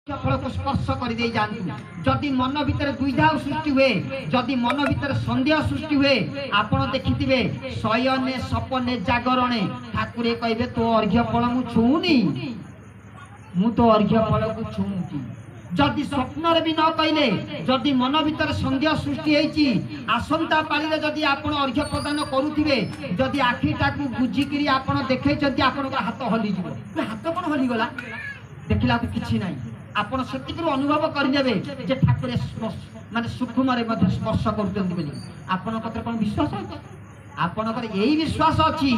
फल को स्पर्श कर दे जातु जदि मन भितर दुविधा सृष्टि हुए जदि मन भितर संदेह सृष्टि हुए आपण देखिथिबे शयने सपने जागरणे ठाकुरे कहबे तो अर्घ्य फल मु छुनी मु तो अर्घ्य फल को छुऊची जदि स्वप्न भी न कहले जदि मन भितर संदेह सृष्टि होईची आसंता पाली जदि आपण अर्घ्य प्रदान करूथिबे जदि आखिटा को बुझिकरी आपण देखै जदि आपण हाथ हली जिवो हाथ कोन हली गला देखिला किछि नाही आपण सत्यकरू अनुभव करदेबे जे ठाकुर माने सूक्ष्म रे मध्य स्पर्श करजंती बोली आपण कतरे कोन विश्वास अछि आपणकर यही विश्वास अछि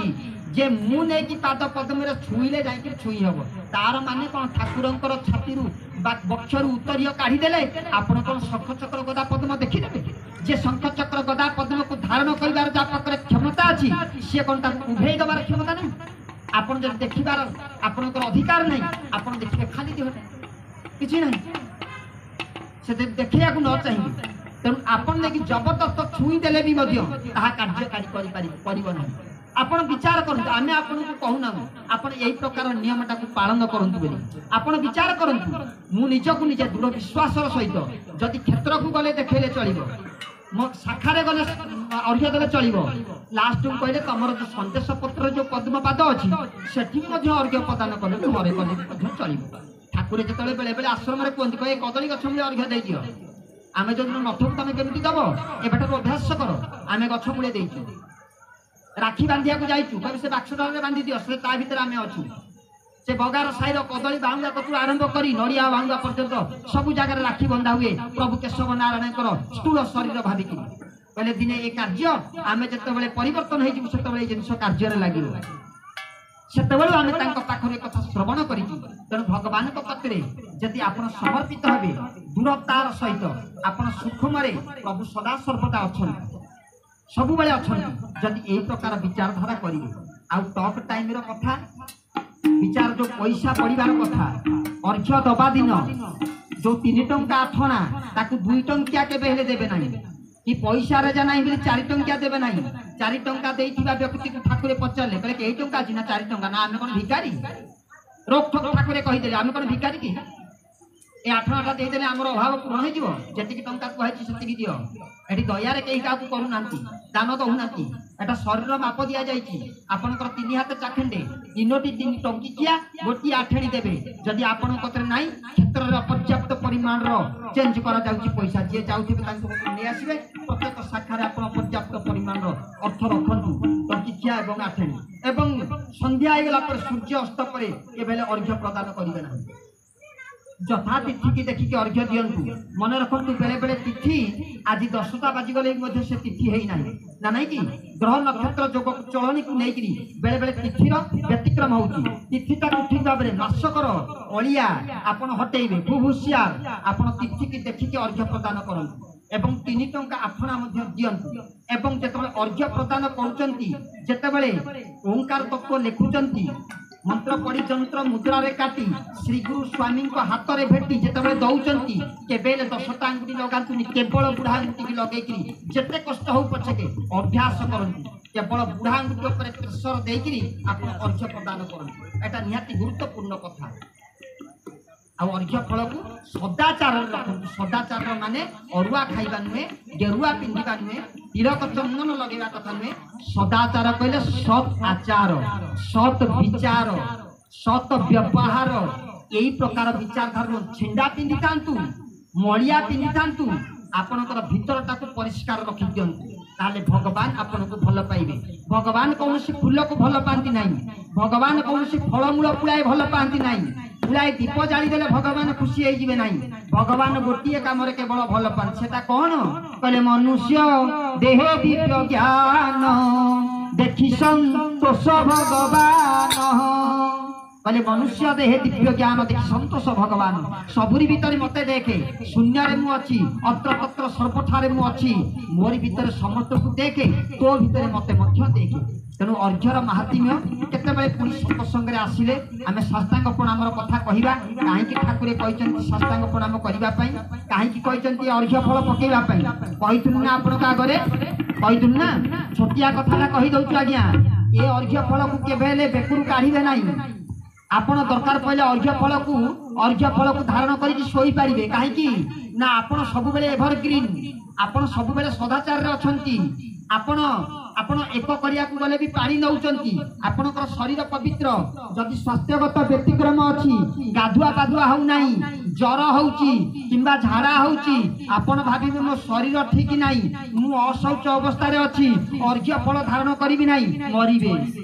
जे मु नै कि पाद पद्म रे छुईले जाई कि छुई हबो तार माने कोन ठाकुरंकर छाती रु बक्षरु उत्तरीय काढी देले आपण कोन शंख चक्र गदा पद्म देखि देबे जे शंख चक्र गदा पद्म को धारण करिवार जा पाखरे क्षमता अछि से कोन ता उभेई दबार क्षमता नै आपण जे देखिबार आपणकर अधिकार नै आपण देखिबे खाली देहटा किसी नहीं से देखिया को न चाहिए तेणु आपण ने जबरदस्त छुई देले भी कार्यकारी नहीं आपण विचार करते आम आपन को कहूना आपण यही प्रकार नियमटा को पालन करंतु बोली आपण विचार करंतु मु निजको निजे दृढ़ विश्वास सहित जदि क्षेत्र को गले देखले चलिबो मो शाखा रे गले अर्घ्य देले चलिबो लास्ट को कहले तमर जो संदेश पत्र जो पद्मपाद अछि सेठी मध्ये अर्घ्य प्रदान करले मरे गले मध्ये चलिबो ठाकुर जिते बेले बेले आश्रम कहते कहे कदली गछ मूले अर्घ्य दे दियो आम जो नथु तुम केमी दब एबेठू अभ्यास कर आम गछ मूले देचु राखी बांधिया को जाइचु कभी से बाक्सडाल बांधि दियो से ता भीतर आम अच्छु से बगार साइर कदली बांगा कतु आरंभ करी नड़िया बांगा पर्यंत सब जगह राखी बंधा हुए प्रभु केशव नारायण स्थूल शरीर भाविक कहले दिने ये कार्य आम जिते परिवर्तन हो जिन कार्य लगे सेतबेलू आम पाखरे कथा श्रवण करूँ तेणु भगवान कत्रे जदि आप समर्पित हे दूरतार सहित आप सूक्ष्म प्रभु सदा सर्वदा अच्छा सब बेले अच्छा जदि यही प्रकार विचारधारा करेंगे आउ टॉप टाइम कथा विचार जो पैसा बढ़िबार कथा अर्घ्य दबा दिन जो 3 टंका आठना ताकू 2 टंकिया केबे हेले देबे नाही कि पैसा रे जा नाही बोली 4 टंकिया देबे नाही 4 टंका देइथिबा व्यक्ति को ठाकुरे पचारले कहले के 1 टंका अछि ना 4 टंका ना आमे कोन भिखारी रोक ठोक ठाकुरे कहि देले आमे कोन भिखारी की ए 8 आटा दे देले हमर अभाव पूर्ण हो जिवो जेति की टंका कहछि सेति की दियो एठी दया रे केही का को करू नांती दान दउ नांती एटा शरीर माप दिया जाइछि आपनकर 3 हाथ चाखंडे 3 टंकिया गोटी आठणी देबे जदि आपन कतरे नाही क्षेत्र रे पर्याप्त परिमाण रो चेंज करा जाउछि पैसा जे जाउथिबे तांको नै आसीबे प्रत्येक शाखा रे आपन पर्याप्त परिमाण रो अर्थ रखंतु टंकिया एवं आठणी एवं संध्या आइगला पर सूर्य अस्त परे केबेले अर्घ्य प्रदान करिवे नाही जथा तिथि की देखी के अर्घ्य दियंतु मन रखंतु बेले बेले तिथि आज 10टा बाजी गले मध्ये से तिथि हेई नाही ना नहीं कि ग्रह नक्षत्र जोग चलनी को नहीं करी बेले बेले तिथि रो व्यतिक्रम होउची तिथि ता ठीक भाबरे नाश कर अलिया आपण हटेइबे भूभूष्यार आपण तिथि की देखी के अर्घ्य प्रदान करंतु एवं 3 टंका आठना मध्ये दियंतु एवं जेतबे अर्घ्य प्रदान करूचंती जेतबे ओंकार तत्व लेखुचंती मंत्र पढ़ी जंत्र मुद्रा रे काटी श्री गुरु स्वामी को हाथ रे भेटी जेतबे दउचंती केबेले 10टा अंगुठी लगांतुनी केवल बुढ़ा अंगुठी की लगेकरी जेते कष्ट हो पछके अभ्यास करंतु केवल बुढ़ा अंगुठी ऊपर प्रेशर देकरी आपण अर्घ्य प्रदान करंतु एटा निहाती गुरुत्वपूर्ण कथा आ अर्घ्य फल को सदाचार रखंतु सदाचार माने अरुआ खाइबा नुहे गेरुआ पिंधिबा नुहे तिलक चंदन लगेबा कथा नुहे सदाचार कहले सत आचार सत विचार सत व्यवहार यही प्रकार विचारधारा छिंडा पिंधि थांतु मलिया पिंधि थांतु आपनकर भीतरटा को परिष्कार रखि दियंतु ताले भगवान आपन को भल पाइबे भगवान कौनसी फूल को भल पांती नहीं भगवान कौनसी फलमूल पुलाए भल पांती नहीं पुलाए दीप जाली देले भगवान खुशी होई जिवे नहीं भगवान गोटिए काम रे केवल भल पान सेटा कोन कहले मनुष्य देह दिव्य ज्ञान देखि संतोष भगवान कहले मनुष्य देह दिव्य ज्ञान देखि संतोष भगवान सबुरी भीतर मते देखे शून्य रे मु अछि अत्र तत्र सर्वठारे मु अछि मोरी भीतर समस्त को देखे तो भीतर मते मध्य देखे तेणु अर्घ्यर महात्म्य केतेबेले पुलिस प्रसंग रे आसिले आमे शास्त्रांग प्रणाम कथा कहिबा काहे कि ठाकुरे कहिचंती शास्त्रांग प्रणाम करिबा पई काहे कि कहिचंती अर्घ्य फल पकेइबा पई कहिथुन ना आपण का घरे कहिथुन ना छोटिया कथाटा कहि दउछु आज्ञा ए अर्घ्य फल को केबेले बेकुरु काढिबे नाही आपण दरकार पहिले अर्घ्य फल को अर्घ्य फल को धारण करके सोई पारिबे काहेकि ना आपण सब बेले एवरग्रीन आपण सब बेले सदाचार रे अछंती आपण आपण एक करिया को गले भी पानी नउचंती आपनकर शरीर पवित्र जदि स्वास्थ्यगत व्यतिक्रम अछि गाधुआ पाधुआ हउ नाही जर होउची किंबा झाड़ा होउची आपण भाबिबे मो शरीर ठीक नाही मु अशौच अवस्था रे अछि अर्घ्य फल धारण करिबि नाही मरिबे